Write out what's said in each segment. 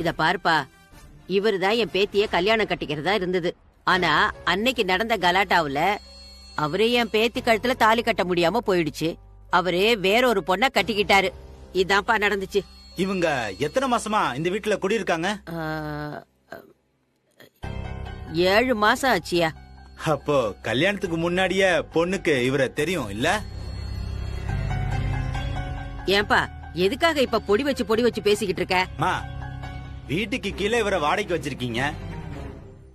இத பாருப்பா, இவருதான் என் பேத்திய கல்யாணம் கட்டிக்கிறதா இருந்தது. ஆனா அன்னைக்கு நடந்த கலாட்டாவுல அவரே என் பேத்தி கழுத்துல தாலி கட்ட முடியாம போயிடுச்சு. அவரு வேற ஒரு பொண்ண கட்டிக்கிட்டாரு. இதான்ப்பா நடந்துச்சு. இவங்க எத்தனை மாசமா இந்த வீட்டுல குடியிருக்காங்க? 7 மாசம் ஆச்சியா. அப்போ கல்யாணத்துக்கு முன்னாடியே பொண்ணுக்கு இவரை தெரியும் இல்ல? ஏன்பா எதுக்காக இப்ப பொடி வச்சு பேசிக்கிட்டு இருக்க? வீட்டுக்கு கீழே இவரை வாடகைக்கு வச்சிருக்கீங்க.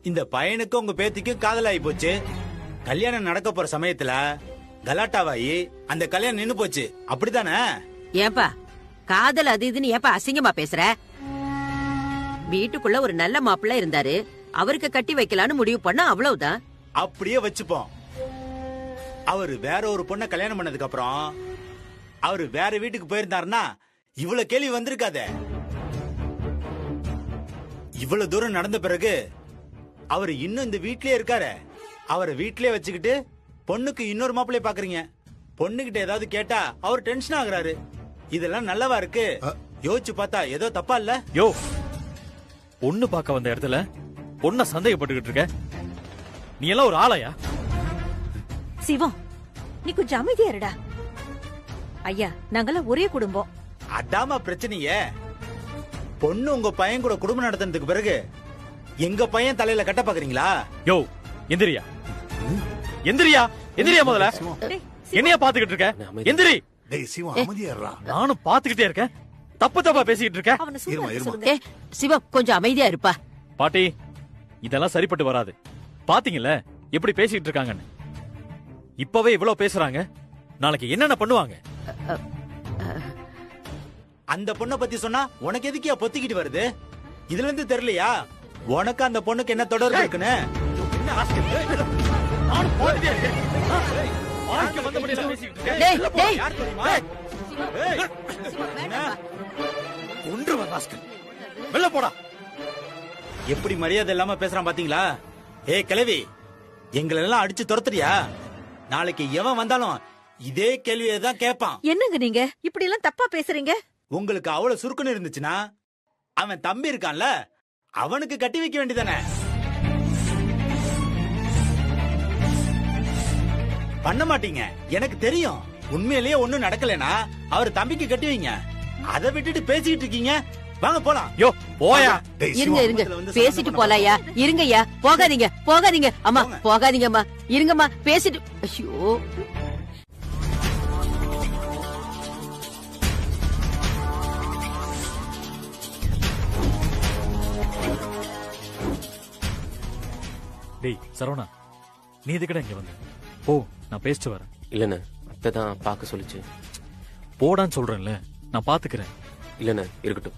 இந்த பையனுக்கும் உங்க பேத்திக்கும் காதல் ஆகி போச்சு. கல்யாணம் நடக்க போற சமயத்துல கலாட்டாவாயி அந்த கல்யாணம் நின்னு போச்சு, அப்படித்தானே? ஏன்பா காதல் அது இதுன்னு ஏப்பா அசிங்கமா பேசுற? வீட்டுக்குள்ள ஒரு நல்ல மாப்பிள்ள இருந்தாரு, அவருக்கு கட்டி வைக்கலான்னு முடிவு பண்ண, அவ்வளவுதான். அப்படியே வச்சுப்போம். அவரு வேற ஒரு பொண்ண கல்யாணம் பண்ணதுக்கு அப்புறம் அவரு வேற வீட்டுக்கு போயிருந்தாருன்னா இவ்வளவு கேள்வி வந்திருக்காதே. இவ்வளவு தூரம் நடந்த பிறகு அவரு இன்னும் இந்த வீட்லயே இருக்காரு. அவரை வீட்லயே வச்சுக்கிட்டு பொண்ணுக்கு இன்னொரு மாப்பிள்ளைய பாக்குறீங்க. பொண்ணுகிட்ட ஏதாவது கேட்டா அவர் டென்ஷன் ஆகுறாரு. இதெல்லாம் நல்லவா இருக்கு? யோசிச்சு பார்த்தா ஏதோ தப்பா இல்ல? யோ, பொண்ணு பார்க்க வந்த இடத்துல பொண்ண சந்தேகப்பட்டுக்கிட்டு இருக்க. நீ எல்லாம் ஒரு ஆளையா? சிவம், நீ கொஞ்சம் அமைதியா இருடா. ஐயா, நாங்கெல்லாம் ஒரே குடும்பம். அதாமா பிரச்சனையே. பொண்ணு உங்க பையன் கூட குடும்பம் நடத்தினதுக்கு பிறகு எங்க பையன் தலையில கட்ட பாக்குறீங்களா? யோ, எந்திரியா எந்திரியா எந்திரியா, முதல்ல என்னையா பாத்துக்கிட்டு இருக்க? எந்திரி. நானும் பாத்துக்கிட்டே இருக்கேன். தப்பா பேசிக்கிட்டு இருக்க. சிவம் கொஞ்சம் அமைதியா இருப்பா. பாட்டி, இதெல்லாம் சரிப்பட்டு வராது. பாத்தீங்கல்ல எப்படி பேசிக்கிட்டு இருக்காங்கன்னு. இப்பவே இவ்வளவு பேசுறாங்க, நாளைக்கு என்னென்ன பண்ணுவாங்க? அந்த பொண்ணை பத்தி சொன்னா உனக்கு எதுக்கியா பொத்திக்கிட்டு வருது? இதுல இருந்து தெரியலையா உனக்கு அந்த பொண்ணுக்கு என்ன தொடர்பு இருக்குன்னு? எப்படி மரியாதை இல்லாம பேசுறான் பாத்தீங்களா? கிழவி, எங்களை எல்லாம் அடிச்சு துரத்துறியா? நாளைக்கு எவன் வந்தாலும் இதே கேள்வியை தான் கேட்பான். என்னங்க நீங்க இப்படி எல்லாம் தப்பா பேசுறீங்க? உங்களுக்கு அவ்வளவு சுருக்குன்னு இருந்துச்சுன்னா அவன் தம்பி இருக்கான்ல, அவனுக்கு கட்டி வைக்க வேண்டியதானே? பண்ண மாட்டீங்க, எனக்கு தெரியும். உண்மையிலேயே ஒண்ணும் நடக்கலனா அவர் தம்பிக்கு கட்டி வைங்க. அதை விட்டுட்டு பேசிக்கிட்டு இருக்கீங்க. வாங்க போலாம். யோ, போயா. இருங்க பேசிட்டு போலாயா. இருங்கய்யா, போகாதீங்க அம்மா, போகாதீங்கம்மா, இருங்கம்மா, பேசிட்டு. ஐயோ, டேய் சரவணா, நீ இதுக்கட இங்க வந்து போ, நான் பேசிட்டு வரேன். இல்லண்ணே, அத்தைதான் பார்க்க சொல்லிச்சு. போடான்னு சொல்றேன்ல, நான் பாத்துக்கிறேன். இல்லண்ணே, இருக்கட்டும்.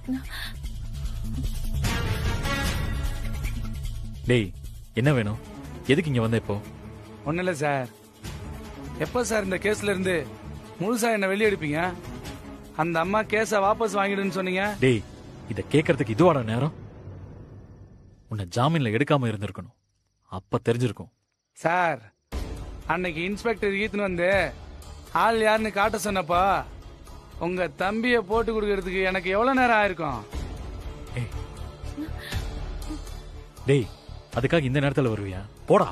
டேய், என்ன வேணும்? எதுக்கு இங்க வந்த இப்போ? ஒன்னும் இல்ல சார். எப்ப சார் இந்த கேஸ்ல இருந்து முழுசா என்ன வெளியே எடுப்பீங்க? அந்த அம்மா கேஸ வாபஸ் வாங்கிடுன்னு சொன்னீங்க. டேய், இத கேக்குறதுக்கு இதுவாட நேரம்? உன்னை ஜாமீன்ல எடுக்காம இருந்திருக்கணும், அப்ப தெரிஞ்சிருக்கும். சார், அன்னைக்கு இன்ஸ்பெக்டர் ஈத்துன்னு வந்து ஆள் யாருன்னு காட்ட சொன்னப்பா உங்க தம்பிய போட்டு கொடுக்கறதுக்கு எனக்கு எவ்வளவு நேரம் ஆயிருக்கும்? டேய், அதுக்காக இந்த நேரத்துல வருவியா? போடா.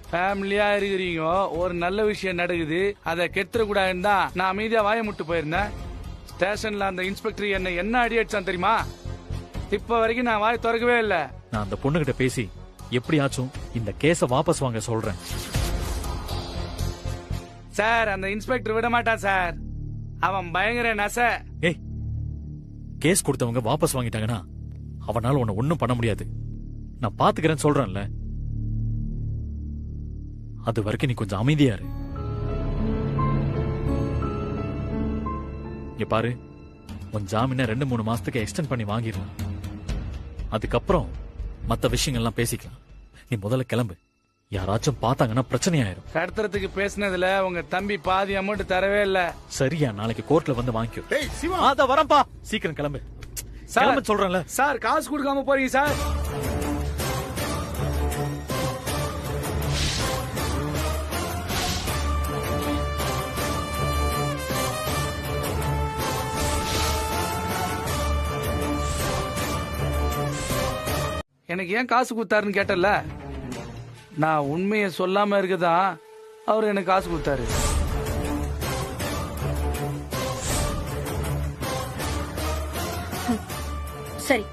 ஃபேமிலியா இருக்கிறீங்க, ஒரு நல்ல விஷயம் நடக்குது, அதை கெடுத்துட கூடாதுன்னு தான் நான் அமைதியா வாய முட்டு போயிருந்தேன். ஸ்டேஷன்ல அந்த இன்ஸ்பெக்டர் என்ன அடி அடிச்சான் தெரியுமா? இப்ப வரைக்கும் நான் வாய் திறக்கவே இல்ல. நான் அந்த பொண்ணுகிட்ட பேசி எப்படியாச்சும் இந்த கேஸ வாபஸ் வாங்க சொல்றேன். சார், அந்த இன்ஸ்பெக்டர் விட மாட்டான் சார். அவன் பயங்கர நச. ஏய், கேஸ் கொடுத்தவங்க வாபஸ் வாங்கிட்டாங்கன்னா அவனால உன்னை ஒண்ணும் பண்ண முடியாது. நான் பாத்துக்கிறேன்னு சொல்றேன்ல, அது வரைக்கும் நீ கொஞ்சம் அமைதியா இரு. இங்க பாரு, உன் ஜாமீனை 2-3 மாசத்துக்கு எக்ஸ்டெண்ட் பண்ணி வாங்கிடலாம். அதுக்கப்புறம் மத்த விஷயங்கள்லாம் பேசிக்கலாம். நீ முதல்ல கிளம்பு. யாராச்சும் பார்த்தாங்கன்னா பிரச்சனை ஆயிரும். கடத்துறதுக்கு பேசினதுல உங்க தம்பி பாதி அமௌண்ட் தரவே இல்ல. சரியா, நாளைக்கு கோர்ட்ல வந்து வாங்கிக்கோ. அத வரம்பா, சீக்கிரம் கிளம்பு. கிளம்பு சொல்றேன்ல. சார், காசு கொடுக்காம போறீங்க சார். எனக்கு ஏன் காசு கொடுத்தாருன்னு கேட்டல, நான் உண்மையை சொல்லாம இருக்கதான் அவர் எனக்கு காசு கொடுத்தாரு. சரி,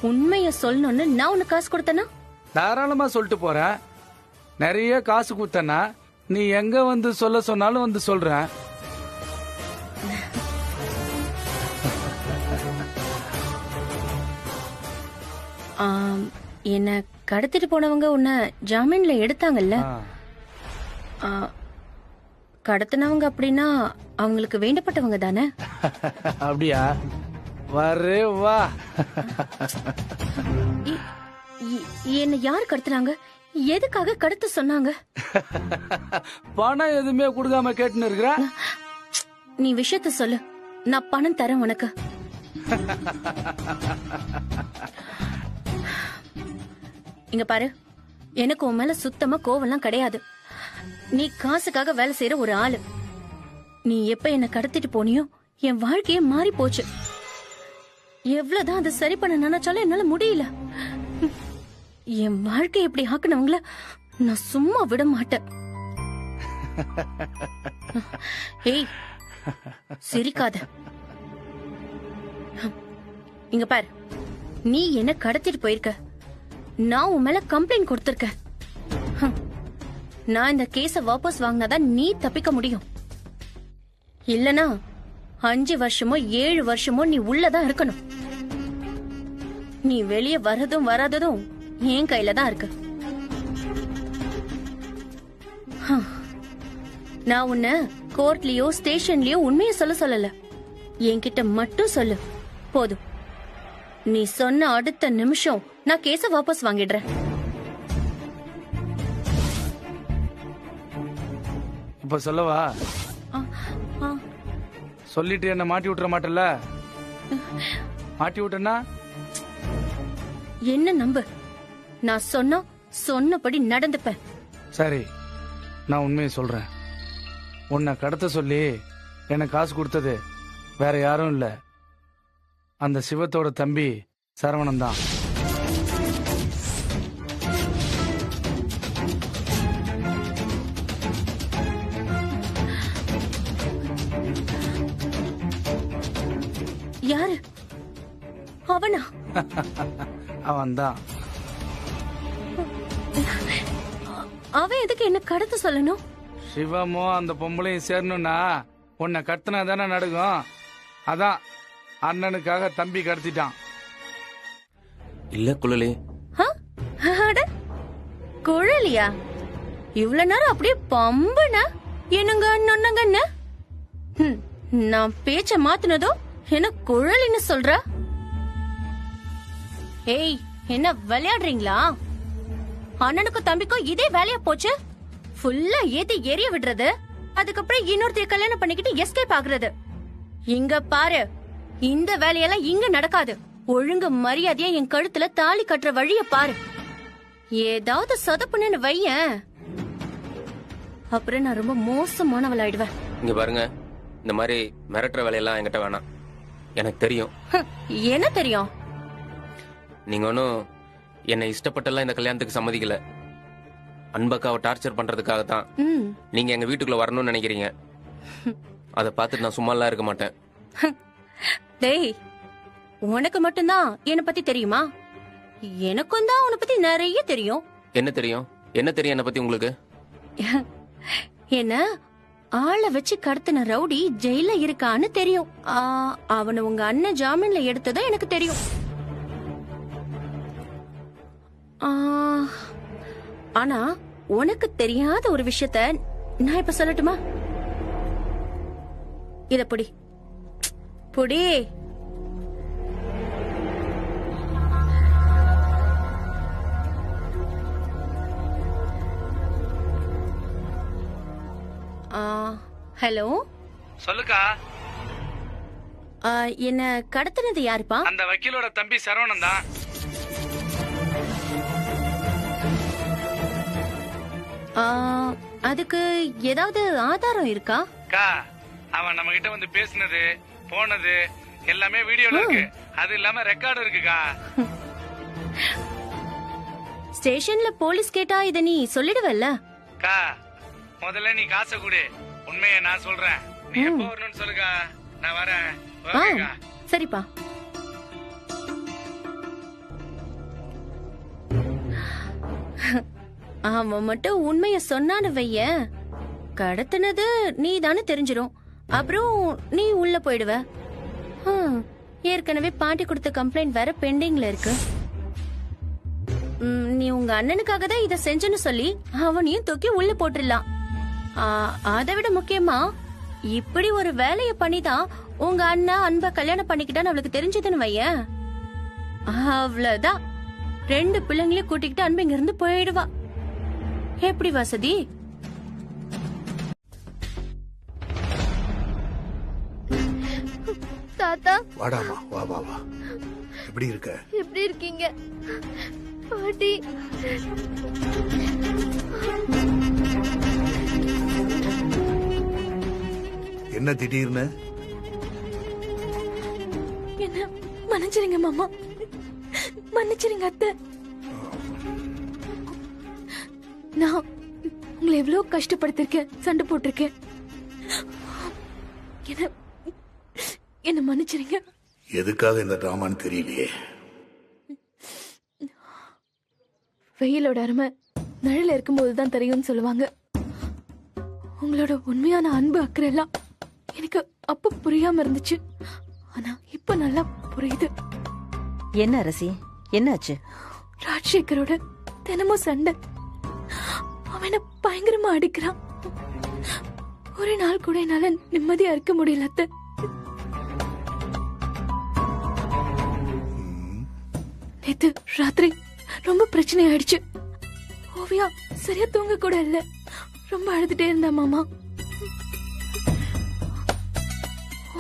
உண்மைய சொல்லணும்னு நான் உனக்கு காசு கொடுத்தனா? தாராளமா சொல்லிட்டு போறேன். நிறைய காசு கொடுத்தனா நீ எங்க வந்து சொல்ல சொன்னாலும் வந்து சொல்றேன். என்ன கடத்திட்டு போனவங்க உன்னை ஜாமீன்ல எடுத்தாங்கல்ல? ஆ, கடத்தினவங்க அப்படின்னா அவங்களுக்கு வேண்டப்பட்டவங்க தானே? அப்படியா? வரே வா. என்ன யார் கடத்துனாங்க? எதுக்காக கடத்த சொன்னாங்க? பணம் எதுவுமே கொடுக்காம கேட்டுன்னு இருக்கிற. நீ விஷயத்த சொல்லு, நான் பணம் தரேன் உனக்கு. இங்க பாரு, எனக்கு உன் மேல சுத்தமா கோவம்லாம் கிடையாது. நீ காசுக்காக வேலை செய்யற ஒரு ஆளு. நீ எப்ப என்ன கடத்திட்டு போனியோ என் வாழ்க்கையே மாறி போச்சு. எவ்வளவுதான் அதை சரி பண்ண நினைச்சாலும் என்னால முடியல. என் வாழ்க்கை இப்படி ஆக்குனவங்கள நான் சும்மா விட மாட்டேன். ஏய், சிரிக்காத. இங்க பாரு, நீ என்ன கடத்திட்டு போயிருக்க, நான் உன் மேல கம்ப்ளைண்ட் கொடுத்திருக்கேன். நான் இந்த கேஸ வாபஸ் வாங்கினாதான் நீ தப்பிக்க முடியும். இல்லனா 5 வருஷமோ 7 வருஷமோ நீ உள்ளதான் இருக்கணும். நீ வெளியே வரதும் வராததும் என் கையில தான் இருக்கு. நான் உன்னை கோர்ட்லயோ ஸ்டேஷன்லயோ உண்மையை சொல்லல. என்கிட்ட மட்டும் சொல்லு போதும். நீ சொன்ன அடுத்த நிமிஷம் நான் கேஸ வாபஸ் வாங்கிடுறேன். இப்ப சொல்லவா? ஆ, ஆ. சொல்லிட்டு என்ன மாட்டி விட்டுற மாட்டல? மாட்டி விட்டனா என்ன நம்பு, நான் சொன்னபடி நடந்துப்பேன். சரி, நான் உண்மையை சொல்றேன். உன்னை கடத்த சொல்லி எனக்கு காசு கொடுத்தது வேற யாரும் இல்ல, அந்த சிவத்தோட தம்பி சரவணன் தான். யாரு அவனா? அவன் தான். அவன் எதுக்கு என்ன கடத்த சொல்லணும்? சிவமோ அந்த பொம்பளையும் சேரணும்னா உன்னை கடத்தினா தானே நடக்கும். அதான் அண்ணனுக்காக தம்பி கடத்திட்டான். இல்ல குழலி, அட, குழலியா? இவ்வளவு நேரம் அப்படியே பம்புனா என்னங்க நொன்னங்கன்னு நான் பேச்ச மாத்தினதும் என்ன குழலின்னு சொல்ற? ஏய், என்ன விளையாடுறீங்களா? அண்ணனுக்கும் தம்பிக்கும் இதே வேலையா போச்சு. ஃபுல்லா ஏத்தி எரிய விடுறது, அதுக்கப்புறம் இன்னொருத்தைய கல்யாணம் பண்ணிக்கிட்டு எஸ்கேப் ஆகுறது. இங்க பாரு, இந்த வேலையெல்லாம் இங்க நடக்காது. ஒழுங்கு மரியாதையா என் கழுத்துல தாலி கட்டுற வழிய பாரு. ஏதாவது சொதப்புன்னு வையேன், அப்புறம் நான் ரொம்ப மோசமானவளாயிடுவேன். இங்க பாருங்க, இந்த மாதிரி மிரட்டுற வேலையெல்லாம் என்கிட்ட வேணாம். எனக்கு தெரியும். என்ன தெரியும்? நீங்க ஒன்னும் என்னை இஷ்டப்பட்டெல்லாம் இந்த கல்யாணத்துக்கு சம்மதிக்கல. அன்பக்காவை டார்ச்சர் பண்றதுக்காக தான் நீங்க எங்க வீட்டுக்குள்ள வரணும்னு நினைக்கிறீங்க. அதை பார்த்துட்டு நான் சும்மாலாம் இருக்க மாட்டேன். டேய், உனக்கு மட்டும்தான் என்ன பத்தி தெரியுமா? எனக்கும் தான் உன்னை பத்தி நிறைய தெரியும். என்ன தெரியும்? என்ன தெரியும் என்னை பத்தி உங்களுக்கு? என்ன ஆளை வச்சு கடத்தின ரவுடி ஜெயில இருக்கான்னு தெரியும். அவனை உங்க அண்ணன் ஜாமீன்ல எடுத்ததும் எனக்கு தெரியும். ஆனா உனக்கு தெரியாத ஒரு விஷயத்த நான் இப்ப சொல்லட்டுமா? இத புடி புடி. ஹலோ, சொல்லுக்கா. என்ன கடத்தினது யாருப்பா? அந்த வக்கீலோட தம்பி சரவணன் தான். அதுக்கு ஏதாவது ஆதாரம் இருக்கா? அவன் நம்ம கிட்ட வந்து பேசினது போனது எல்லாமே வீடியோல இருக்கு. அது இல்லாம ரெக்கார்டு இருக்குக்கா. ஸ்டேஷன்ல போலீஸ் கேட்டா இத நீ சொல்லிடுவல்ல? அக்கா முதல்ல நீ காசை கொடு, உண்மையை நான் சொல்றேன். நீ எப்போ வரணும்னு சொல்லுக்கா, நான் வரேன். ஆ, ஓகேக்கா. சரிப்பா. அவன் மட்டும் உண்மைய சொன்னான்னு வைய, கடத்தினது நீ தானே தெரிஞ்சிரும். அப்புறம் நீ உள்ள போயிடுவ. ஏற்கனவே பாட்டி கொடுத்த கம்ப்ளைண்ட் வேற பெண்டிங்ல இருக்கு. நீ உங்க அண்ணனுக்காக தான் இத செஞ்சேன்னு சொல்லி அவனையும் தூக்கி உள்ள போட்டுடலாம். அதை விட முக்கியமா இப்படி ஒரு வேலைய பண்ணிதான் உங்க அண்ணா அன்பை கல்யாணம் பண்ணிக்கிட்டான்னு அவளுக்கு தெரிஞ்சதுன்னு வைய, அவ்வளவுதான். 2 பிள்ளைங்களையும் கூட்டிக்கிட்டு அன்பு இங்க இருந்து போயிடுவா. எப்படி வசதி? தாத்தா வாடாமா, வா வா வா. எப்படி இருக்க? எப்படி இருக்கீங்க? பாட்டி என்ன திடீர்னு? என்ன மன்னிச்சிருங்க மாமா, மன்னிச்சிருங்க அத்தை. நான் உங்களை எவ்வளவு கஷ்டப்படுத்திருக்கேன், சண்டை போட்டிருக்கேன். என்ன மன்னிச்சிருங்க. எதுக்காக இந்த டிராமான்னு தெரியலையே. வெயிலோட அருமை நிழல இருக்கும்போதுதான் தெரியும்னு சொல்லுவாங்க. உங்களோட உண்மையான அன்பு அக்கறை எல்லாம் எனக்கு அப்ப புரியாம இருந்துச்சு. ஆனா இப்ப நல்லா புரியுது. என்ன அரசி, என்னாச்சு? ராஜசேகரோட தினமும் சண்டை. அவனை பயங்கரமா அடிக்கிறான். ஒரு நாள் கூட என்னால நிம்மதியா இருக்க முடியல அத்தை. நேத்து ராத்திரி ரொம்ப பிரச்சனை ஆயிடுச்சு. ஓவியா சரியா தூங்க கூட இல்ல, ரொம்ப அழுதுட்டே இருந்தா மாமா.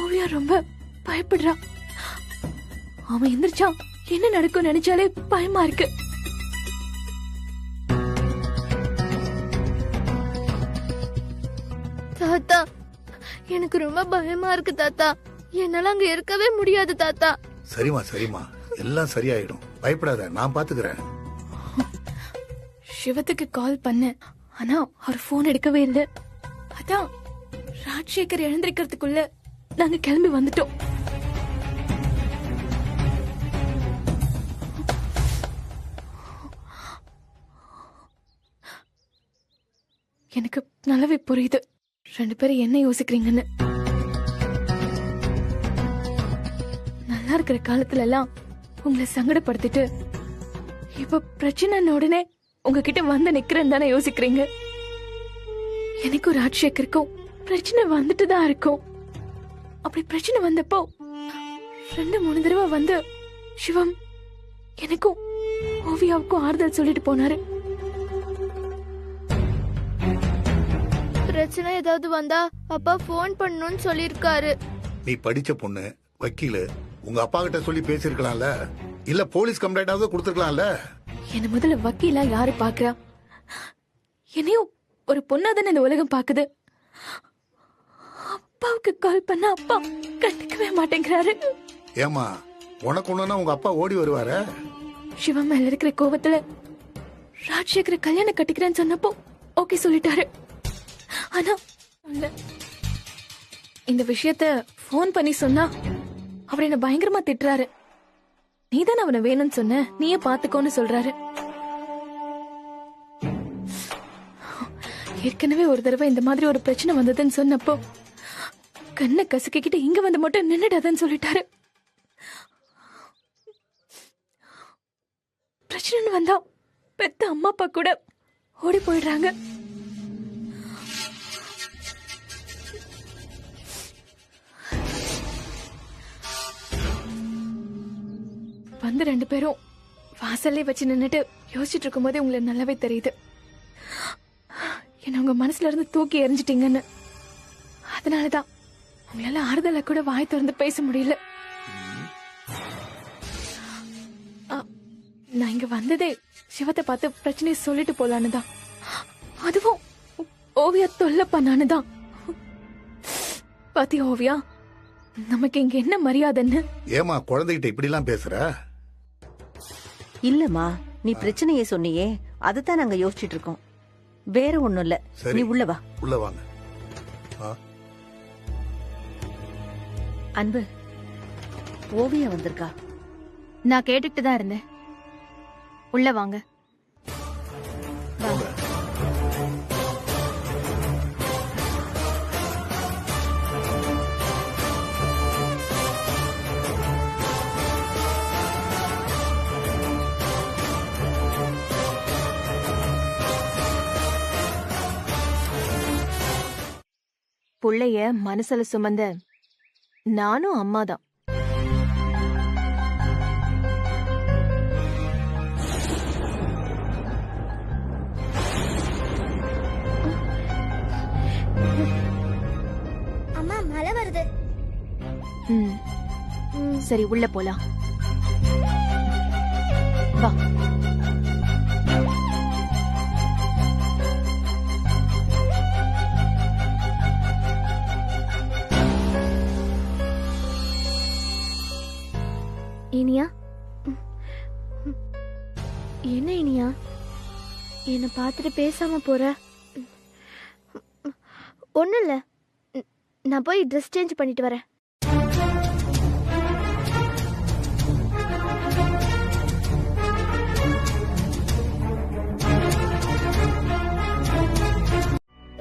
ஓவியா ரொம்ப பயப்படுறா. அவன் எந்திரிச்சா என்ன நடக்கும் நினைச்சாலே பயமா இருக்கு. தாத்தா எனக்கு ரொம்ப பயமா இருக்கு தாத்தா. என்னால அங்க இருக்கவே முடியாது தாத்தா. சரிமா சரிமா, எல்லாம் சரியாயிடும், பயப்படாத, நான் பாத்துக்கிறேன். சிவத்துக்கு கால் பண்ண, ஆனா அவர் போன் எடுக்கவே இல்லை. அதான் ராஜசேகர் எழுந்திருக்கிறதுக்குள்ள நாங்க கிளம்பி வந்துட்டோம். எனக்கு நல்லாவே புரியுது 2 பேரும் என்ன யோசிக்கிறீங்கன்னு. நல்லா இருக்கிற காலத்துல எல்லாம் உங்களை சங்கடப்படுத்திட்டு இப்ப பிரச்சனை உடனே உங்ககிட்ட வந்து நிக்கிறேன்னு தானே யோசிக்கிறீங்க. எனக்கும் ராஜசேகருக்கும் பிரச்சனை வந்துட்டு தான் இருக்கும். அப்படி பிரச்சனை வந்தப்போ 2-3 தடவை வந்து சிவம் எனக்கும் ஓவியாவுக்கும் ஆறுதல் சொல்லிட்டு போனாரு. பிரச்சனை ஏதாவது வந்தா அப்பா போன் பண்ணணும்னு சொல்லிருக்காரு. நீ படிச்ச பொண்ணு, வக்கீலு, உங்க அப்பா கிட்ட சொல்லி பேசிருக்கலாம்ல, இல்ல போலீஸ் கம்ப்ளைண்டாவது கொடுத்துருக்கலாம்ல. என்ன முதல்ல வக்கீலா யாரு பாக்குறா? என்னையும் ஒரு பொண்ணாதானே இந்த உலகம் பாக்குது. அப்பாவுக்கு கால் பண்ண அப்பா கண்டுக்கவே மாட்டேங்கிறாரு. ஏமா, உனக்கு ஒண்ணுன்னா உங்க அப்பா ஓடி வருவாரு. சிவா மேல இருக்கிற கோவத்துல ராஜசேகர கல்யாணம் கட்டிக்கிறேன்னு சொன்னப்போ ஓகே சொல்லிட்டாரு. ஆனா இந்த விஷயத்த போன் பண்ணி சொன்னா அவர் என்ன பயங்கரமா திட்டுறாரு. நீதான் அவனை வேணும்னு சொன்ன, நீயே பாத்துக்கோன்னு சொல்றாரு. ஏற்கனவே ஒரு தடவை இந்த மாதிரி ஒரு பிரச்சனை வந்ததுன்னு சொன்னப்போ கண்ணை கசக்கிக்கிட்டு இங்க வந்து மட்டும் நின்னுடாதன்னு சொல்லிட்டாரு. பிரச்சனை வந்தா பெத்த அம்மா அப்பா கூட ஓடி போயிடுறாங்க. வந்து 2 பேரும் வாசல்லே வச்சு நின்னுட்டு யோசிச்சுட்டு இருக்கும் போதே உங்களுக்கு நல்லாவே தெரியுது என்ன உங்க மனசுல இருந்து தூக்கி எறிஞ்சிட்டீங்கன்னு. அதனாலதான் உங்களால ஆறுதல கூட வாய் திறந்து பேச முடியல. நான் இங்க வந்ததே சிவத்தை பார்த்து பிரச்சனையை சொல்லிட்டு போலான்னு தான். அதுவும் ஓவியா தொல்லை பண்ணானுதான். பாத்தி ஓவியா, நமக்கு இங்க என்ன மரியாதைன்னு. ஏமா குழந்தைகிட்ட இப்படி எல்லாம் பேசுற? இல்லம்மா, நீ பிரச்சனையை சொன்னியே அதுதான் நாங்க யோசிச்சுட்டு இருக்கோம். வேற ஒண்ணும் இல்ல. சரி. நீ உள்ள வா. உள்ள வாங்க. அன்பு, ஓவியா வந்திருக்கா? நான் கேட்டுக்கிட்டு தான் இருந்தேன். உள்ள வாங்க. புள்ளைய மனசுல சுமந்த நானும் அம்மாதான். அம்மா மழை வருது. சரி உள்ள போலாம். வா. இனியா, என்ன இனியா என்ன பார்த்துட்டு பேசாம போற? ஒண்ணும் இல்ல, நான் போய் ட்ரெஸ் சேஞ்ச் பண்ணிட்டு வரேன்.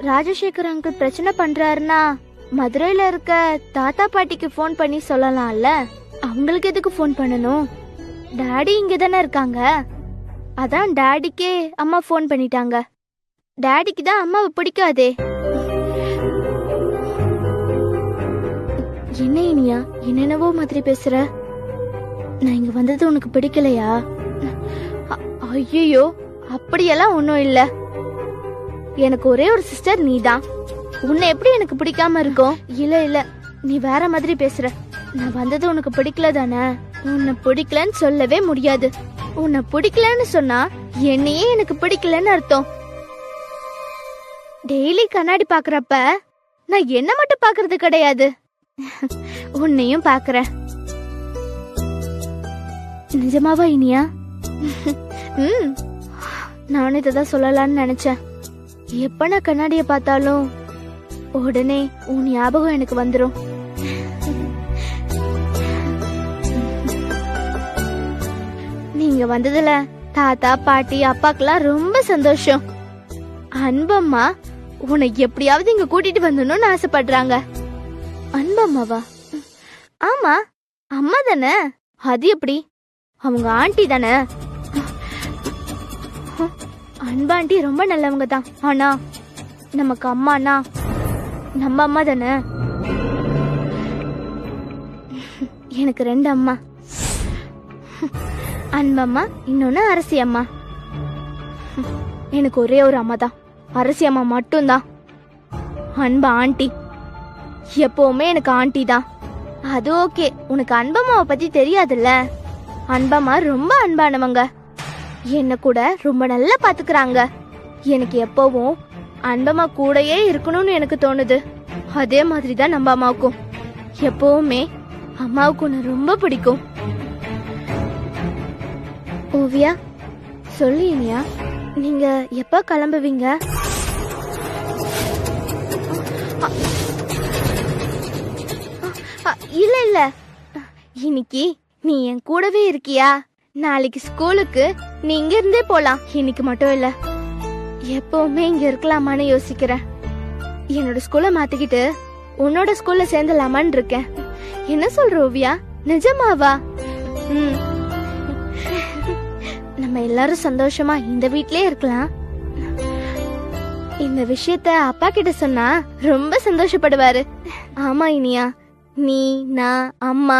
ராஜசேகர் அங்கிள் பிரச்சனை பண்றாருன்னா மதுரையில இருக்க தாத்தா பாட்டிக்கு ஃபோன் பண்ணி சொல்லலாம்ல. அவங்களுக்கு எதுக்கு ஃபோன் பண்ணணும்? டாடி இங்க தானே இருக்காங்க. அதான் டாடிக்கே அம்மா ஃபோன் பண்ணிட்டாங்க. டாடிக்கு தான் அம்மாவை பிடிக்காதே. என்ன இனியா என்னென்னவோ மாதிரி பேசுற? நான் இங்க வந்தது உனக்கு பிடிக்கலையா? ஐயோ, அப்படியெல்லாம் ஒன்றும் இல்ல. எனக்கு ஒரே ஒரு சிஸ்டர் நீதான். உன்னை எப்படி எனக்கு பிடிக்காம இருக்கும்? இல்ல இல்ல, நீ வேற மாதிரி பேசுற. நான் வந்தது உனக்கு பிடிக்கல தானே? உன்னை பிடிக்கலன்னு சொல்லவே முடியாது. உன்னை பிடிக்கலன்னு சொன்னா என்னையே எனக்கு பிடிக்கலன்னு அர்த்தம். டெய்லி கண்ணாடி பாக்குறப்ப நான் என்ன மட்டும் பாக்குறது கிடையாது, உன்னையும் பாக்குறேன். நிஜமாவா இனியா? நானும் இதான் சொல்லலான்னு நினைச்சேன். எப்ப நான் கண்ணாடிய பார்த்தாலும் உடனே உன் ஞாபகம் எனக்கு வந்துரும். நீங்க வந்ததுல தாத்தா பாட்டி அப்பாக்கெல்லாம் ரொம்ப சந்தோஷம். அன்பம்மா உன்னை எப்படியாவது இங்க கூட்டிட்டு வந்துடணும்னு ஆசைப்படுறாங்க. அன்பம்மாவா? ஆமா, அம்மா தானே. அது எப்படி? அவங்க ஆண்டி தானே. அன்பாண்டி ரொம்ப நல்லவங்க தான். ஆனா நமக்கு அம்மானா நம்ம அம்மா தானே. எனக்கு 2 அம்மா. அன்பம்மா, இன்னொன்னு அரசி அம்மா. எனக்கு ஒரே ஒரு அம்மா தான், அரசி அம்மா மட்டும்தான். அன்பா ஆண்டி, எப்பவுமே எனக்கு ஆண்டி தான். அது ஓகே, உனக்கு அன்பம்மாவை பத்தி தெரியாதுல்ல. அன்பம்மா ரொம்ப அன்பானவங்க. என்ன கூட ரொம்ப நல்லா பாத்துக்கிறாங்க. எனக்கு எப்பவும் அன்பம்மா கூடயே இருக்கணும்னு எனக்கு தோணுது. அதே மாதிரிதான் நம்ம அம்மாவுக்கும். எப்பவுமே அம்மாவுக்கு உன்னை ரொம்ப பிடிக்கும். ஓவியா, சொல்லு இனியா, நீங்க எப்ப கிளம்புவீங்க? இல்ல இல்ல, இன்னைக்கு நீ என் கூடவே இருக்கியா? நாளைக்கு ஸ்கூலுக்கு நீ இங்க இருந்தே போலாம். இன்னைக்கு மட்டும் இல்ல, எப்பவுமே இங்க இருக்கலாமான்னு யோசிக்கிறேன். என்னோட ஸ்கூலை மாத்திக்கிட்டு உன்னோட ஸ்கூல்ல சேர்ந்துலாமான்னு இருக்கேன். என்ன சொல்ற ஓவியா? நிஜமாவா? நம்ம எல்லாரும் சந்தோஷமா இந்த வீட்லயே இருக்கலாம். இந்த விஷயத்த அப்பா கிட்ட சொன்னா ரொம்ப சந்தோஷப்படுவாரு. ஆமா இனியா, நீ நான் அம்மா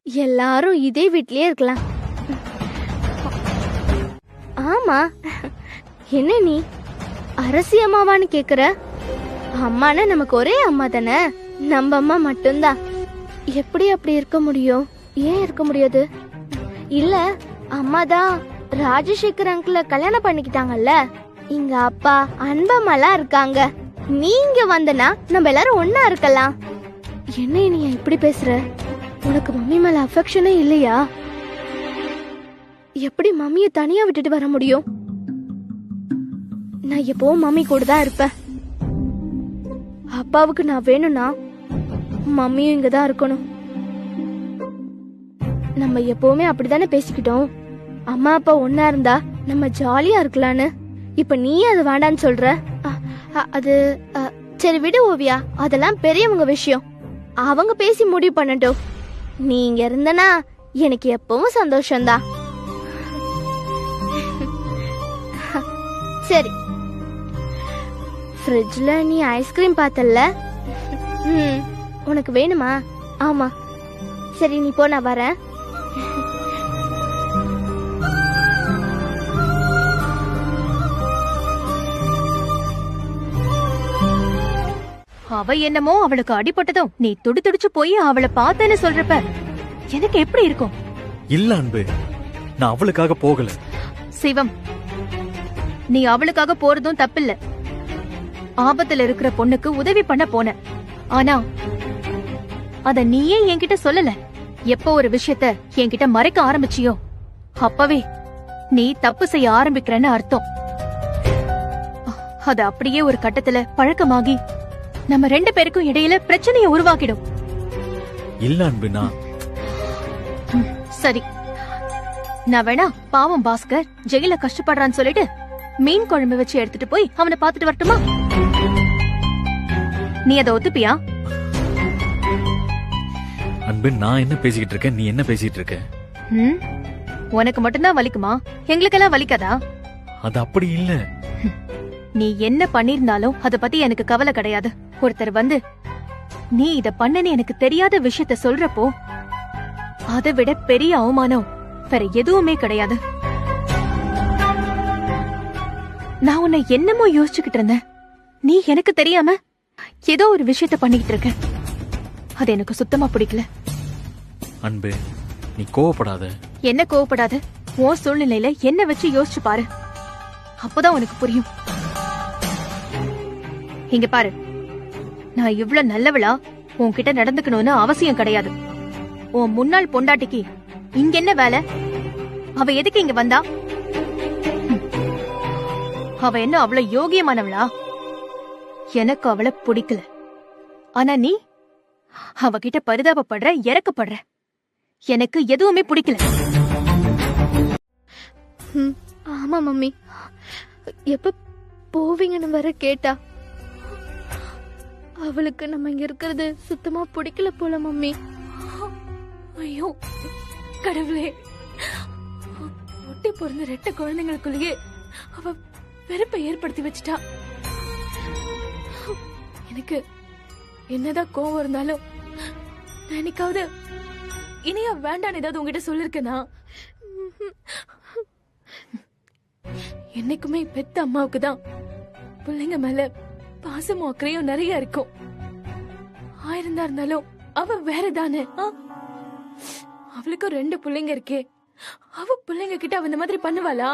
எல்லாரும் இதே வீட்லயே இருக்கலாம். ஆமா, என்ன நீ அரசி அம்மாவான்னு கேக்குற? அம்மானா நமக்கு ஒரே அம்மா தானே, நம்ம அம்மா மட்டும்தான். எப்படி அப்படி இருக்க முடியும்? ஏன் இருக்க முடியாது? இல்ல, அம்மாதான் ராஜசேகர் அங்கிள கல்யாணம் பண்ணிக்கிட்டாங்கல்ல. இங்க அப்பா அன்பம்மாலாம் இருக்காங்க. நீங்க வந்தனா நம்ம எல்லாரும் ஒன்னா இருக்கலாம். என்ன நீ இப்படி பேசுற? உனக்கு மம்மி மேல அஃபெக்ஷனே இல்லையா? எப்படி மம்மிய தனியா விட்டுட்டு வர முடியும்? நான் எப்பவும் மம்மி கூட தான் இருப்பேன். அப்பாவுக்கு நான் வேணும்னா மம்மியும் இங்க தான் இருக்கணும். நம்ம எப்பவுமே அப்படித்தானே பேசிக்கிட்டோம். அம்மா அப்பா ஒன்னா இருந்தா நம்ம ஜாலியா இருக்கலான்னு. இப்ப நீ அது வேண்டான்னு சொல்ற. அது சரி விடு ஓவியா, அதெல்லாம் பெரியவங்க விஷயம். அவங்க பேசி முடிவு பண்ணட்டும். நீ இங்க இருந்தனா எனக்கு எப்பவும் சந்தோஷம்தான். சரி, ஃப்ரிட்ஜ்ல நீ ஐஸ்கிரீம் பார்த்தல்ல? உனக்கு வேணுமா? ஆமா. சரி நீ போ, நான் வரேன். அவ என்னமோ அவளுக்கு அடிபட்டதும் நீ துடிச்சு போய் அவளை பார்த்தேன்னு சொல்றப்ப எனக்கு எப்படி இருக்கும்? இல்ல அன்பு, நான் அவளுக்காக போகல. சிவம், நீ அவளுக்காக போறதும் தப்பில்ல. ஆபத்துல இருக்கிற பொண்ணுக்கு உதவி பண்ண போன. ஆனா அத நீயே என்கிட்ட சொல்லல. எப்போ ஒரு விஷயத்த என்கிட்ட மறைக்க ஆரம்பிச்சியோ அப்பவே நீ தப்பு செய்ய ஆரம்பிக்கிறன்னு அர்த்தம். அது அப்படியே ஒரு கட்டத்துல பழக்கமாகி நம்ம 2 பேருக்கும் இடையில பிரச்சனையை உருவாக்கிடும். இல்ல அன்பு, நான் சரி, நான் வேணா பாவம் பாஸ்கர் ஜெயில கஷ்டப்படுறான்னு சொல்லிட்டு மீன் குழம்பு வச்சு எடுத்துட்டு போய் அவனை பாத்துட்டு வரட்டுமா? நீ அதை ஒத்துப்பியா? அன்பு, நான் என்ன பேசிக்கிட்டு இருக்கேன், நீ என்ன பேசிட்டு இருக்க? உனக்கு மட்டும்தான் வலிக்குமா? எங்களுக்கெல்லாம் வலிக்காதா? அது அப்படி இல்ல. நீ என்ன பண்ணிருந்தாலும் அத பத்தி எனக்கு கவலை கிடையாது. ஒருத்தர் வந்து நீ இத பண்ணனு எனக்கு தெரியாத விஷயத்த சொல்றப்போ அதை விட பெரிய அவமானம் வேற எதுவுமே கிடையாது. நான் உன்னை என்னமோ யோசிச்சுக்கிட்டு இருந்தேன். நீ எனக்கு தெரியாம ஏதோ ஒரு விஷயத்த பண்ணிக்கிட்டு இருக்க. அது எனக்கு சுத்தமா பிடிக்கல. அன்பு, நீ கோவப்படாத. என்ன கோவப்படாத? உன் சூழ்நிலையில என்ன வச்சு யோசிச்சு பாரு, அப்பதான் உனக்கு புரியும். இங்க பாரு, நான் இவ்ளோ நல்லவளா உன்கிட்ட நடந்துக்கணும்னு அவசியம் கிடையாது. உன் முன்னாள் பொண்டாட்டிக்கு இங்க என்ன வேலை? அவ எதுக்கு இங்க வந்தா? அவ என்ன அவ்வளவு யோகியமானவளா? எனக்கு அவளை பிடிக்கல. ஆனா நீ அவகிட்ட பரிதாபப்படுற, இறக்கப்படுற. எனக்கு எதுவுமே பிடிக்கல. ஆமா மம்மி, எப்ப போவீங்கன்னு வர கேட்டா அவளுக்கு நம்ம இங்க இருக்கிறது சுத்தமா பிடிக்கல போல மம்மி. ஐயோ கடவுளே, ஒட்டி பிறந்த 2 குழந்தைங்களுக்குள்ளேயே அவ வெறுப்பை ஏற்படுத்தி வச்சிட்டா. எனக்கு என்னதான் கோவம் இருந்தாலும் நான் என்னைக்காவது இனியா வேண்டான்னு ஏதாவது உங்ககிட்ட சொல்லிருக்கேனா? என்னைக்குமே பெத்த அம்மாவுக்கு தான் பிள்ளைங்க மேல பாசமும் அக்கறையும் நிறைய இருக்கும். ஆயிருந்தா இருந்தாலும் அவ வேறதானே. அவளுக்கும் 2 பிள்ளைங்க இருக்கே. அவ பிள்ளைங்க கிட்ட அவ இந்த மாதிரி பண்ணுவாளா?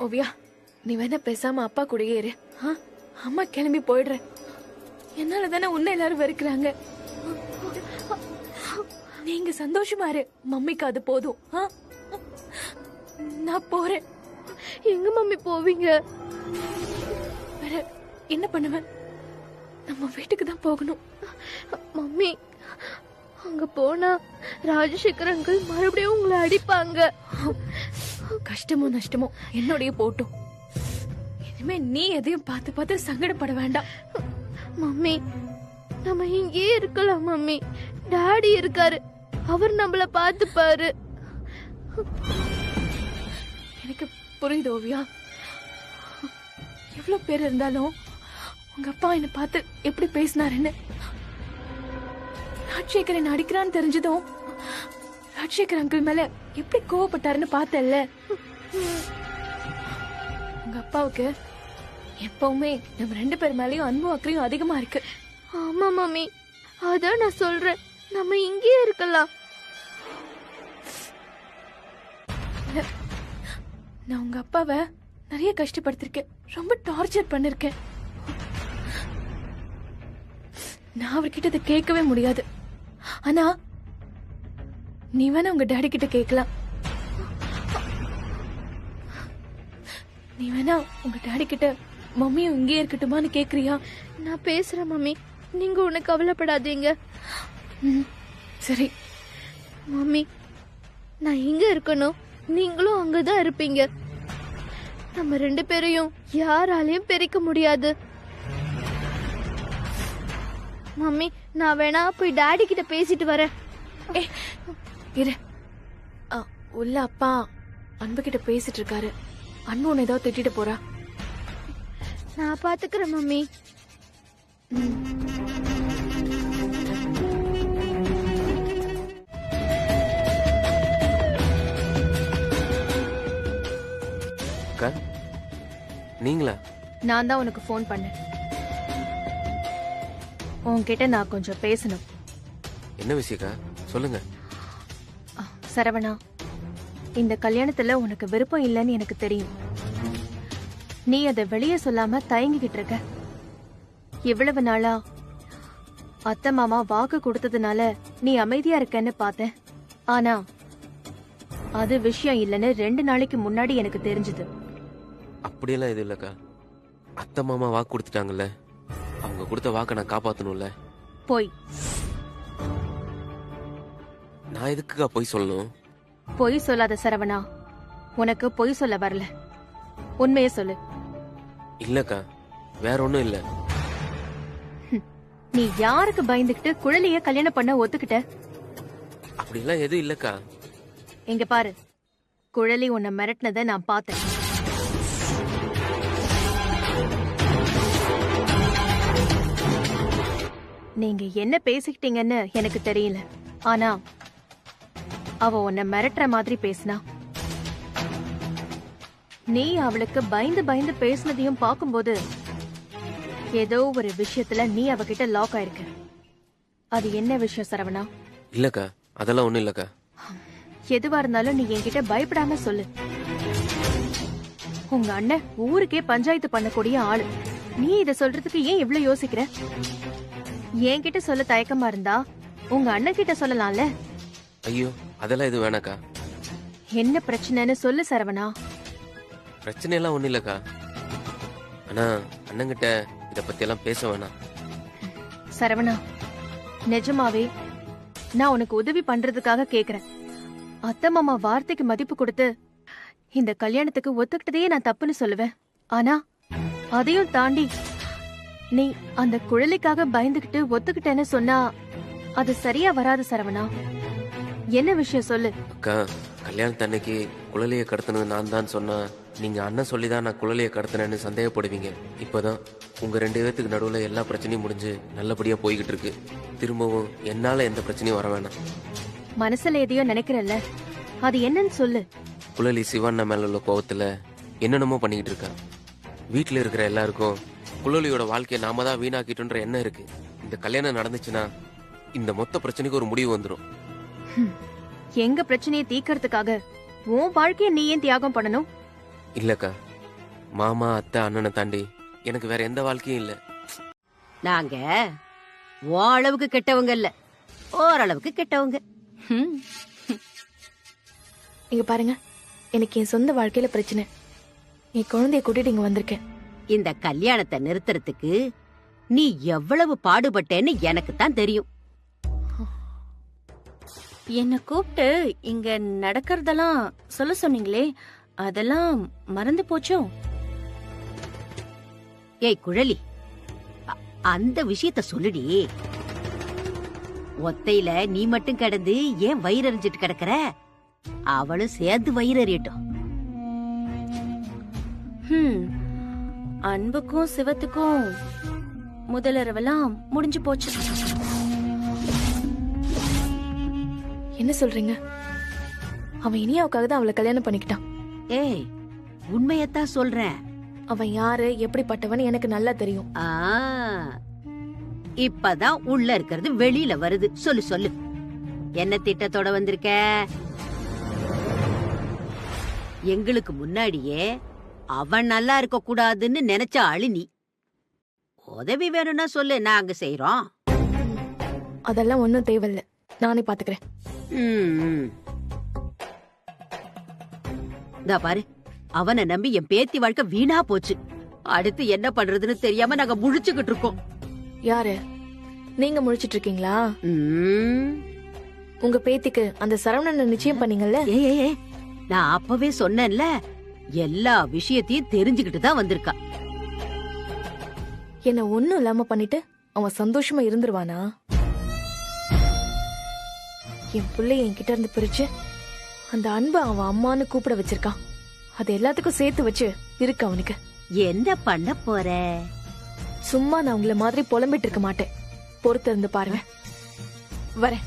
ஓவியா, நீ வேணா பேசாம அப்பா கூடயே இரு. அம்மா கிளம்பி போயிடுற. என்னால தானே உன்னை எல்லாரும் வெறுக்கிறாங்க. நீங்க சந்தோஷமா இரு. மம்மிக்கு அது போதும். நான் போறேன். எங்க மம்மி போவீங்க? வேற என்ன பண்ணுவேன்? நம்ம வீட்டுக்கு தான் போகணும். மம்மி, அங்க போனா ராஜசேகர் அங்கிள் மறுபடியும் உங்களை அடிப்பாங்க. கஷ்டமோ நஷ்டமோ என்னோடய போட்டும். இனிமே நீ எதையும் பார்த்து பார்த்து சங்கடப்பட வேண்டாம். மம்மி, நம்ம இங்கே இருக்கலாம் மம்மி. டாடி இருக்காரு, அவர் நம்மள பார்த்துப்பாரு. எனக்கு புரியுது ஓவியா. எவ்வளவு பேர் இருந்தாலும் உங்க அப்பா என்ன பார்த்து எப்படி பேசினாருன்னு. ராஜசேகர் என்ன அடிக்கிறான்னு தெரிஞ்சதும் ராஜசேகர் அங்கிள் மேல எப்படி கோவப்பட்டாருன்னு பார்த்தல்ல. உங்க அப்பாவுக்கு எப்பவுமே நம்ம 2 பேர் மேலயும் அன்பும் அக்கறையும் அதிகமா இருக்கு. ஆமா மம்மி, அதான் நான் சொல்றேன், நம்ம இங்கேயே இருக்கலாம். நான் உங்க அப்பாவை நிறைய கஷ்டப்படுத்திருக்கேன், ரொம்ப டார்ச்சர் பண்ணிருக்கேன். நான் அவர்கிட்ட இதை கேட்கவே முடியாது. ஆனா நீ வேணா உங்க டாடி கிட்ட கேட்கலாம். நீ வேணா உங்க டாடி கிட்ட மம்மியும் இங்கே இருக்கட்டுமான்னு கேக்குறியா? நான் பேசுறேன் மம்மி, நீங்க ஒண்ணு கவலைப்படாதீங்க. சரி. மம்மி, நான் இங்க இருக்கணும், நீங்களும் அங்கதான் இருப்பீங்க. நம்ம 2 பேரையும் யாராலையும் பிரிக்க முடியாது. மம்மி, நான் வேணா போய் டாடி கிட்ட பேசிட்டு வரேன். இரு. உள்ள அப்பா அன்பு கிட்ட பேசிட்டு இருக்காரு. அன்பு உன்னை ஏதாவது திட்டிட்டு போறா. நான் பாத்துக்கிறேன் மம்மி. அக்கா, நீங்களா? நான் தான் உனக்கு ஃபோன் பண்ணேன். உன்கிட்ட நான் கொஞ்சம் பேசணும். என்ன விஷயக்கா, சொல்லுங்க. சரவணா, இந்த கல்யாணத்துல உனக்கு விருப்பம் இல்லைன்னு எனக்கு தெரியும். நீ அதை வெளியே சொல்லாம தயங்கிக்கிட்டு இருக்க. இவ்வளவு நாளா அத்தை மாமா வாக்கு கொடுத்ததுனால நீ அமைதியா இருக்கன்னு பார்த்தேன். ஆனா அது விஷயம் இல்லைன்னு 2 நாளைக்கு முன்னாடி எனக்கு தெரிஞ்சது. அப்படியெல்லாம் எதுவும் இல்லக்கா. அத்தை மாமா வாக்கு கொடுத்துட்டாங்கல்ல, அவங்க கொடுத்த வாக்கை நான் காப்பாத்தணும்ல. போய் நான் எதுக்குக்கா போய் சொல்லணும்? பொய் சொல்லாத சரவணா, உனக்கு பொய் சொல்ல வரல, உண்மையே சொல்லு. இல்லக்கா, வேற ஒண்ணும் இல்ல. நீ யாருக்கு பயந்துகிட்டு குழலிய கல்யாணம் பண்ண ஒத்துக்கிட்ட? அப்படிலாம் எதுவும் இல்லக்கா. இங்க பாரு, குழலி உன்னை மிரட்டினதை நான் பார்த்தேன். நீங்க என்ன பேசிக்கிட்டீங்கன்னு எனக்கு தெரியல, ஆனா அவ உன்னை மிரட்டுற மாதிரி பேசினா. நீ அவளுக்கு பயந்து பயந்து பேசினதையும் பார்க்கும்போது ஏதோ ஒரு விஷயத்துல நீ அவகிட்ட லாக் ஆயிருக்க. அது என்ன விஷயம் சரவணா? இல்லக்கா, அதெல்லாம் ஒண்ணும் இல்லக்கா. எதுவா இருந்தாலும் நீ என்கிட்ட பயப்படாம சொல்லு. உங்க அண்ணன் ஊருக்கே பஞ்சாயத்து பண்ணக்கூடிய ஆளு. நீ இத சொல்றதுக்கு ஏன் இவ்ளோ யோசிக்கிற? என்கிட்ட சொல்ல தயக்கமா இருந்தா உங்க அண்ணன் கிட்ட சொல்லலாம்ல. ஐயோ, அதெல்லாம் எதுவும் வேணாக்கா. என்ன பிரச்சனைன்னு சொல்லு சரவணா. பிரச்சனை எல்லாம் ஒண்ணும் இல்லக்கா. ஆனா அண்ணங்கிட்ட இத பத்தி எல்லாம் பேச வேணாம். சரவணா, நிஜமாவே நான் உனக்கு உதவி பண்றதுக்காக கேக்குறேன். அத்தை மாமா வார்த்தைக்கு மதிப்பு கொடுத்து இந்த கல்யாணத்துக்கு ஒத்துக்கிட்டதையே நான் தப்புன்னு சொல்லுவேன். ஆனா அதையும் தாண்டி நீ அந்த குழலிக்காக பயந்துகிட்டு ஒத்துக்கிட்டேன்னு சொன்னா அது சரியா வராது சரவணா. என்ன விஷயம் சொல்லு. அக்கா, கல்யாணத்தன்னைக்கு குழலியை கடத்தினது நான் தான் சொன்னா நீங்க அண்ணன் சொல்லிதான் நான் குழலியை கடத்தினேன்னு சந்தேகப்படுவீங்க. இப்பதான் உங்க 2 பேத்துக்கு நடுவுல எல்லா பிரச்சனையும் முடிஞ்சு நல்லபடியா போய்கிட்டு இருக்கு. திரும்பவும் என்னால எந்த பிரச்சனையும் வர வேணாம். மனசுல எதையோ நினைக்கிறல்ல, அது என்னன்னு சொல்லு. குழலி சிவண்ணா மேல உள்ள கோவத்துல என்னென்னமோ பண்ணிக்கிட்டு இருக்கா. வீட்டுல இருக்கிற எல்லாருக்கும் குழலியோட வாழ்க்கையை நாம தான் வீணாக்கிட்டோன்ற எண்ணம் இருக்கு. இந்த கல்யாணம் நடந்துச்சுன்னா இந்த மொத்த பிரச்சனைக்கு ஒரு முடிவு வந்துடும். எங்க பிரச்சனையை தீக்கிறதுக்காக உன் வாழ்க்கைய நீ ஏன் தியாகம் பண்ணணும்? இல்லக்கா, மாமா அத்தை அண்ணனை தாண்டி எனக்கு வேற எந்த வாழ்க்கையும் இல்ல. நாங்க உன் அளவுக்கு கெட்டவங்க இல்ல, ஓரளவுக்கு கெட்டவங்க. இங்க பாருங்க, எனக்கு என் சொந்த வாழ்க்கையில பிரச்சனை. என் குழந்தைய கூட்டிட்டு இங்க வந்திருக்கேன். இந்த கல்யாணத்தை நிறுத்துறதுக்கு நீ எவ்வளவு பாடுபட்டேன்னு எனக்கு தான் தெரியும். என்ன கூப்பிட்டு இங்க நடக்கிறதெல்லாம் சொல்ல சொன்னீங்களே, அதெல்லாம் மறந்து போச்சோ? ஏய் குழலி, அந்த விஷயத்த சொல்லுடி. ஒத்தையில நீ மட்டும் கிடந்து ஏன் வயிறறிஞ்சிட்டு கிடக்குற? அவளும் சேர்ந்து வயிறறியட்டும். அன்புக்கும் சிவத்துக்கும் முதலிரவெல்லாம் முடிஞ்சு போச்சு. என்ன சொல்றீங்க? அவன் இனியாவுக்காக தான் அவளை கல்யாணம் பண்ணிக்கிட்டான். ஏய், உண்மையத்தான் சொல்றேன். அவன் யாரு, எப்படிப்பட்டவன் எனக்கு நல்லா தெரியும். இப்பதான் உள்ள இருக்கிறது வெளியில வருது. சொல்லு சொல்லு, என்ன திட்டத்தோட வந்திருக்க? எங்களுக்கு முன்னாடியே அவன் நல்லா இருக்க கூடாதுன்னு நினைச்ச ஆளு நீ. உதவி வேணும்னா சொல்லு, நாங்க செய்யறோம். அதெல்லாம் ஒன்னும் தேவையில்ல, நானே பாத்துக்கிறேன். இந்தா பாரு, அவனை நம்பி என் பேத்தி வாழ்க்கை வீணா போச்சு. அடுத்து என்ன பண்றதுன்னு தெரியாம நாங்க முழிச்சுக்கிட்டு இருக்கோம். யாரு நீங்க முழிச்சிட்டு இருக்கீங்களா? ம். உங்க பேத்திக்கு அந்த சரவணனை நிச்சயம் பண்ணீங்கல்ல? ஏய், நான் அப்பவே சொன்னேன்ல, எல்லா விஷயத்தையும் தெரிஞ்சுக்கிட்டு தான் வந்திருக்கா. என்ன ஒண்ணும் இல்லாம பண்ணிட்டு அவன் சந்தோஷமா இருந்துருவானா? என் பிள்ளை என்கிட்ட இருந்து பிரிச்சு அந்த அன்பை அவன் அம்மான்னு கூப்பிட வச்சிருக்கான். அது எல்லாத்துக்கும் சேர்த்து வச்சு இருக்கு அவனுக்கு. என்ன பண்ண போற? சும்மா நான் உங்களை மாதிரி புலம்பிட்டு இருக்க மாட்டேன். பொறுத்து இருந்து பாருங்க. வரேன்.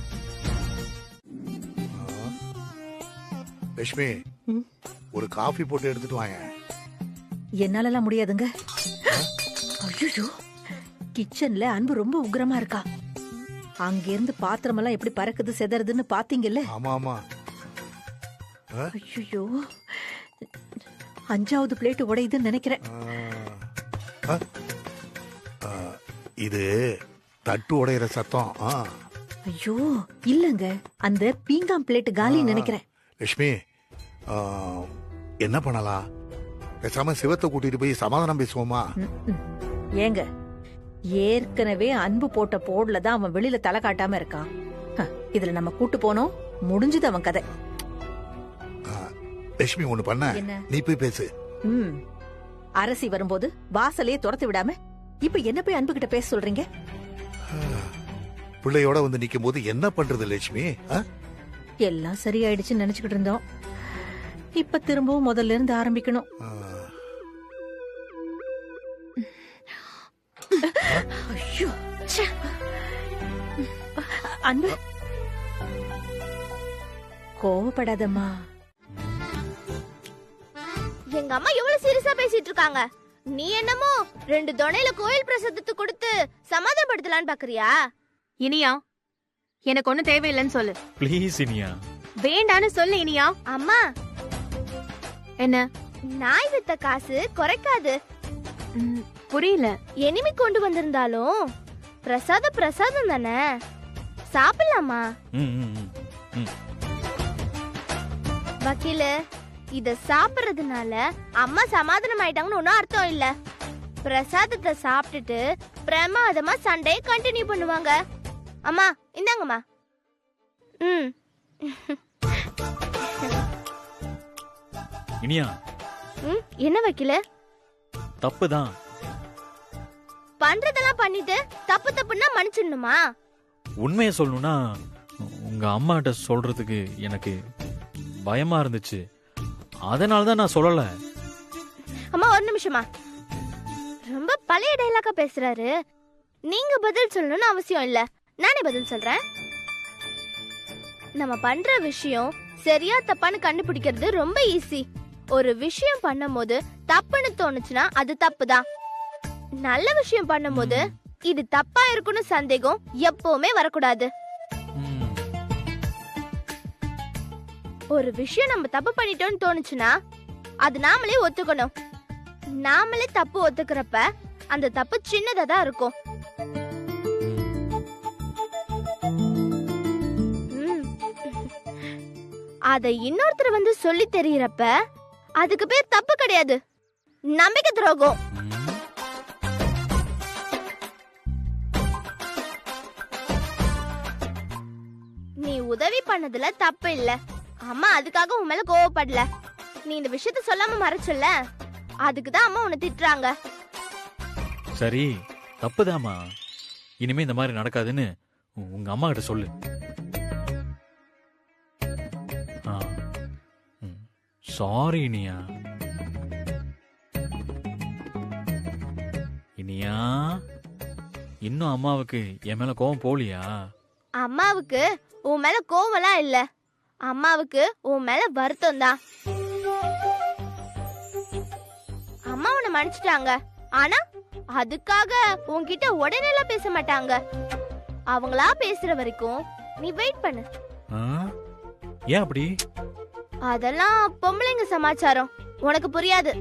லட்சுமி, ஒரு காஃபி போட்டு எடுத்துட்டு வாங்க. என்னாலலாம் முடியாதுங்க. ஐயோ, கிச்சன்ல அன்பு ரொம்ப உக்கிரமா இருக்கா. அங்க இருந்து பாத்திரம் எல்லாம் எப்படி பறக்குது செதறதுன்னு பாத்தீங்கல்ல? ஆமா ஆமா. ஐயோ, 5வது பிளேட் உடையுதுன்னு நினைக்கிறேன். இது தட்டு உடையிற சத்தம். ஐயோ இல்லங்க, அந்த பீங்காம் பிளேட் காலின்னு நினைக்கிறேன். லட்சுமி, என்ன பண்ணலாம்? பேசாம சிவத்தை கூட்டிட்டு போய் சமாதானம் பேசுவோமா? ஏங்க, ஏற்கனவே அன்பு போட்ட போர்டுல தான் அவன் வெளியில தலை காட்டாம இருக்கான். இதுல நம்ம கூட்டு போனோம், முடிஞ்சது அவன் கதை. லட்சுமி, ஒண்ணு பண்ண, நீ போய் பேசு. அரசி வரும்போது வாசலையே துரத்து விடாம இப்ப என்ன போய் அன்பு கிட்ட பேச சொல்றீங்க? பிள்ளையோட வந்து நிக்கும் போது என்ன பண்றது லட்சுமி? எல்லாம் சரியாயிடுச்சுன்னு நினைச்சுக்கிட்டு இருந்தோம். இப்ப திரும்பவும் முதல்ல இருந்து ஆரம்பிக்கணும். ஐயோ, அன்பு கோவப்படாதம்மா. எங்க அம்மா எவ்வளவு சீரியஸா பேசிட்டு இருக்காங்க. நீ என்னமோ 2 தொணையில கோயில் பிரசாதத்தை கொடுத்து சமாதானப்படுத்தலான்னு பாக்குறியா? இனியா, எனக்கு ஒண்ணும் தேவையில்லைன்னு சொல்லு. ப்ளீஸ் இனியா. வேண்டான்னு சொல்லு இனியா. அம்மா, என்ன? நாய் வித்த காசு குறைக்காது. புரியல. எனிமி கொண்டு வந்திருந்தாலும் பிரசாதம் தானே, சாப்பிடலாமா? வக்கீலு, இத சாப்பிடுறதுனால அம்மா சமாதானம் ஆயிட்டாங்கன்னு ஒன்னும் அர்த்தம் இல்ல. பிரசாதத்தை சாப்பிட்டுட்டு பிரமாதமா சண்டையை கண்டினியூ பண்ணுவாங்க. அம்மா இந்தாங்கம்மா. இனியா, என்ன வக்கீல? தப்புதான். பண்றதெல்லாம் பண்ணிட்டு தப்பு தப்புன்னா மன்னிச்சிடணுமா? உண்மையை சொல்லணும்னா உங்க அம்மாட்ட சொல்றதுக்கு எனக்கு பயமா இருந்துச்சு. அதனாலதான் நான் சொல்லல. அம்மா ஒரு நிமிஷமா, ரொம்ப பழைய டைலாக்கா பேசுறாரு. நீங்க பதில் சொல்லணும்னு அவசியம் இல்ல, நானே பதில் சொல்றேன். நம்ம பண்ற விஷயம் சரியா தப்பான்னு கண்டுபிடிக்கிறது ரொம்ப ஈஸி. ஒரு விஷயம் பண்ணும் போது தப்புன்னு தோணுச்சுன்னா அது தப்புதான். நல்ல விஷயம் பண்ணும் போது இது தப்பா இருக்குன்னு சந்தேகம் எப்பவுமே வரக்கூடாது. ஒரு விஷயம் நம்ம தப்பு பண்ணிட்டோம்னு தோணுச்சுன்னா அது நாமளே ஒத்துக்கணும். நாமளே தப்பு ஒத்துக்கிறப்ப அந்த தப்பு சின்னதா தான் இருக்கும். அதை இன்னொருத்தர் வந்து சொல்லி தெரியறப்ப அதுக்கு பேர் தப்பு கிடையாது, நம்பிக்கை துரோகம். நீ உதவி பண்ணதுல தப்பு இல்ல. அம்மா அதுக்காக உன் மேல கோவப்படல. நீ இந்த விஷயத்த சொல்லாம மறைச்சல, அதுக்குதான் அம்மா உன்னை திட்டுறாங்க. சரி, தப்புதாமா. இனிமே இந்த மாதிரி நடக்காதுன்னு உங்க அம்மா கிட்ட சொல்லு. சாரி இனியா. இனியா, இன்னும் அம்மாவுக்கு என் மேல கோவம் போலியா? அம்மாவுக்கு உன் மேல கோவம்லாம் இல்ல, அம்மாவுக்கு உன் மேல வருத்தம் தான். அம்மா உன்னை மன்னிச்சிட்டாங்க, ஆனா அதுக்காக உன்கிட்ட உடனே எல்லாம் பேச மாட்டாங்க. அவங்களா பேசுற வரைக்கும் நீ வெயிட் பண்ணு. ஏன் அப்படி? அதெல்லாம் பொம்பளைங்க சமாச்சாரம், உனக்கு புரியாது.